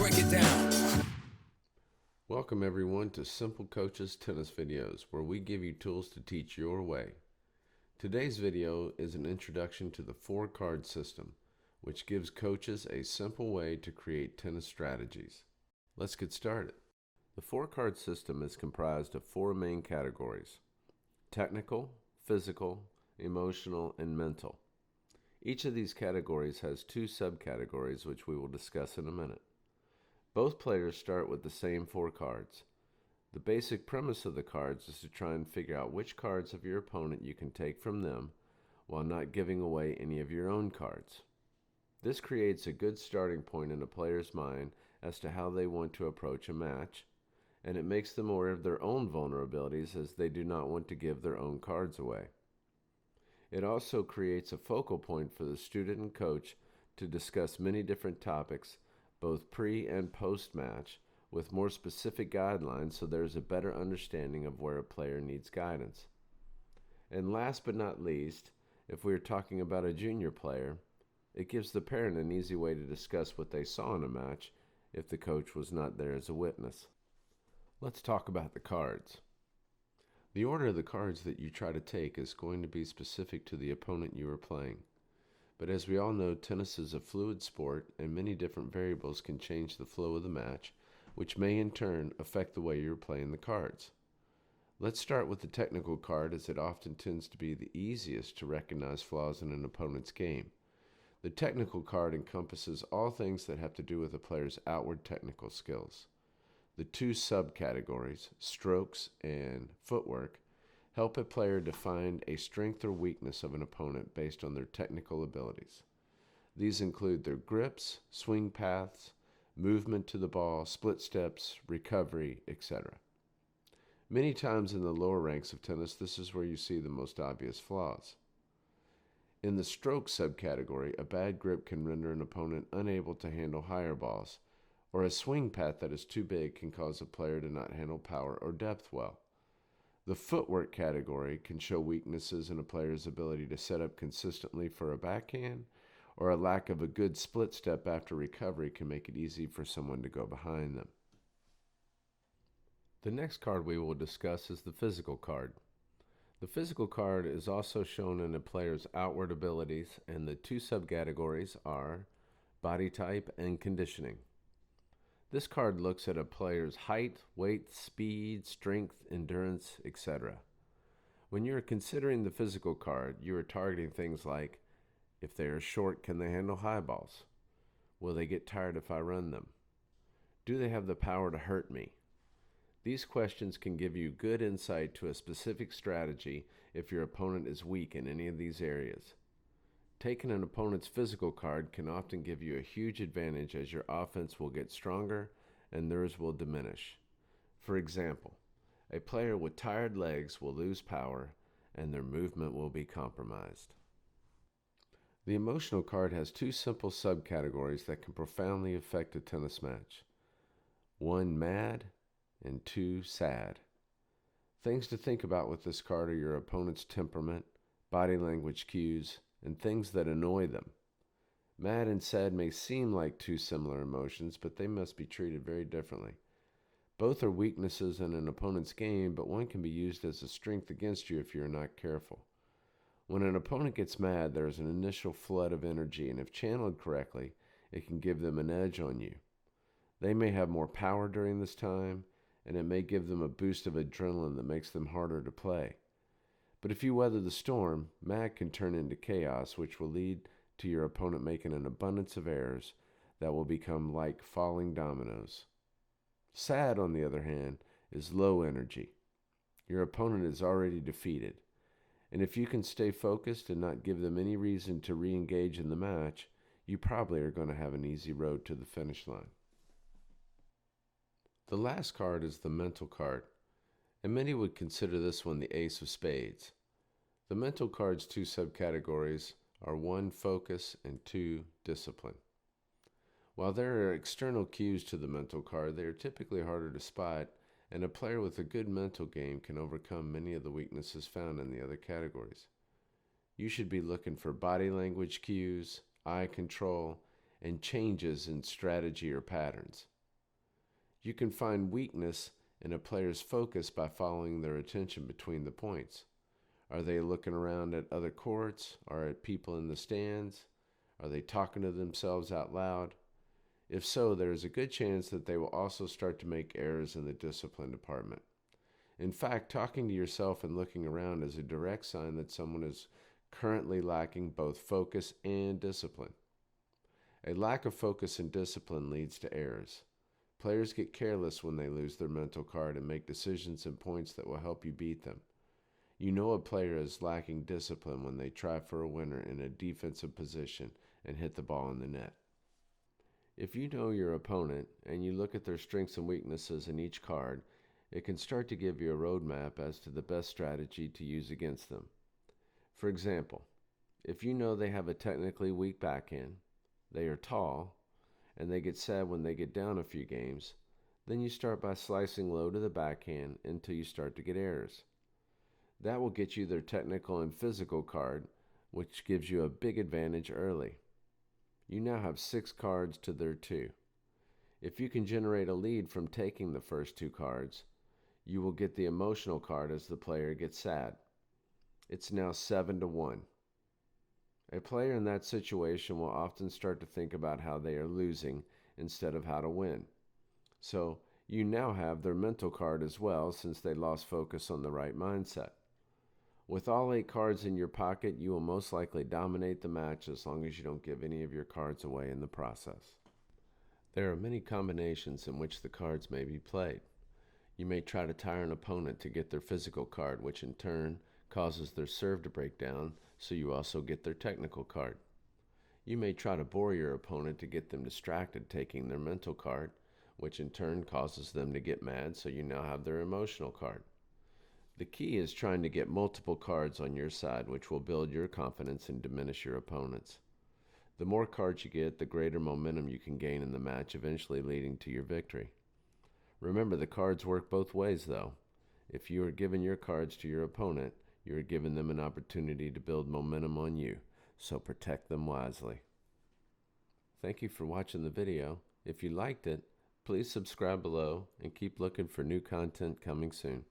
break it down. Welcome everyone to Simple Coaches Tennis Videos, where we give you tools to teach your way. Today's video is an introduction to the 4-card system, which gives coaches a simple way to create tennis strategies. Let's get started. The 4-card system is comprised of 4 main categories: technical, physical, emotional, and mental. Each of these categories has 2 subcategories, which we will discuss in a minute. Both players start with the same 4 cards. The basic premise of the cards is to try and figure out which cards of your opponent you can take from them while not giving away any of your own cards. This creates a good starting point in a player's mind as to how they want to approach a match, and it makes them aware of their own vulnerabilities, as they do not want to give their own cards away. It also creates a focal point for the student and coach to discuss many different topics, both pre and post-match, with more specific guidelines, so there's a better understanding of where a player needs guidance. And last but not least, if we're talking about a junior player, it gives the parent an easy way to discuss what they saw in a match if the coach was not there as a witness. Let's talk about the cards. The order of the cards that you try to take is going to be specific to the opponent you are playing. But as we all know, tennis is a fluid sport, and many different variables can change the flow of the match, which may in turn affect the way you're playing the cards. Let's start with the technical card, as it often tends to be the easiest to recognize flaws in an opponent's game. The technical card encompasses all things that have to do with a player's outward technical skills. The 2 subcategories, strokes and footwork, help a player define a strength or weakness of an opponent based on their technical abilities. These include their grips, swing paths, movement to the ball, split steps, recovery, etc. Many times in the lower ranks of tennis, this is where you see the most obvious flaws. In the stroke subcategory, a bad grip can render an opponent unable to handle higher balls, or a swing path that is too big can cause a player to not handle power or depth well. The footwork category can show weaknesses in a player's ability to set up consistently for a backhand, or a lack of a good split step after recovery can make it easy for someone to go behind them. The next card we will discuss is the physical card. The physical card is also shown in a player's outward abilities, and the 2 subcategories are body type and conditioning. This card looks at a player's height, weight, speed, strength, endurance, etc. When you are considering the physical card, you are targeting things like: if they are short, can they handle high balls? Will they get tired if I run them? Do they have the power to hurt me? These questions can give you good insight to a specific strategy if your opponent is weak in any of these areas. Taking an opponent's physical card can often give you a huge advantage, as your offense will get stronger and theirs will diminish. For example, a player with tired legs will lose power and their movement will be compromised. The emotional card has 2 simple subcategories that can profoundly affect a tennis match. 1, mad, and 2, sad. Things to think about with this card are your opponent's temperament, body language cues, and things that annoy them. Mad and sad may seem like 2 similar emotions, but they must be treated very differently. Both are weaknesses in an opponent's game, but one can be used as a strength against you if you are not careful. When an opponent gets mad, there is an initial flood of energy, and if channeled correctly, it can give them an edge on you. They may have more power during this time, and it may give them a boost of adrenaline that makes them harder to play. But if you weather the storm, mad can turn into chaos, which will lead to your opponent making an abundance of errors that will become like falling dominoes. Sad, on the other hand, is low energy. Your opponent is already defeated, and if you can stay focused and not give them any reason to re-engage in the match, you probably are going to have an easy road to the finish line. The last card is the mental card, and many would consider this one the ace of spades. The mental card's 2 subcategories are 1, focus, and 2, discipline. While there are external cues to the mental card, they are typically harder to spot, and a player with a good mental game can overcome many of the weaknesses found in the other categories. You should be looking for body language cues, eye control, and changes in strategy or patterns. You can find weakness in a player's focus by following their attention between the points. Are they looking around at other courts or at people in the stands? Are they talking to themselves out loud? If so, there is a good chance that they will also start to make errors in the discipline department. In fact, talking to yourself and looking around is a direct sign that someone is currently lacking both focus and discipline. A lack of focus and discipline leads to errors. Players get careless when they lose their mental card and make decisions and points that will help you beat them. You know a player is lacking discipline when they try for a winner in a defensive position and hit the ball in the net. If you know your opponent and you look at their strengths and weaknesses in each card, it can start to give you a roadmap as to the best strategy to use against them. For example, if you know they have a technically weak backhand, they are tall, and they get sad when they get down a few games, then you start by slicing low to the backhand until you start to get errors. That will get you their technical and physical card, which gives you a big advantage early. You now have 6 cards to their 2. If you can generate a lead from taking the first 2 cards, you will get the emotional card as the player gets sad. It's now 7-1. A player in that situation will often start to think about how they are losing instead of how to win. So you now have their mental card as well, since they lost focus on the right mindset. With all 8 cards in your pocket, you will most likely dominate the match as long as you don't give any of your cards away in the process. There are many combinations in which the cards may be played. You may try to tire an opponent to get their physical card, which in turn causes their serve to break down, so you also get their technical card. You may try to bore your opponent to get them distracted, taking their mental card, which in turn causes them to get mad, so you now have their emotional card. The key is trying to get multiple cards on your side, which will build your confidence and diminish your opponent's. The more cards you get, the greater momentum you can gain in the match, eventually leading to your victory. Remember, the cards work both ways, though. If you are giving your cards to your opponent, you are giving them an opportunity to build momentum on you, so protect them wisely. Thank you for watching the video. If you liked it, please subscribe below and keep looking for new content coming soon.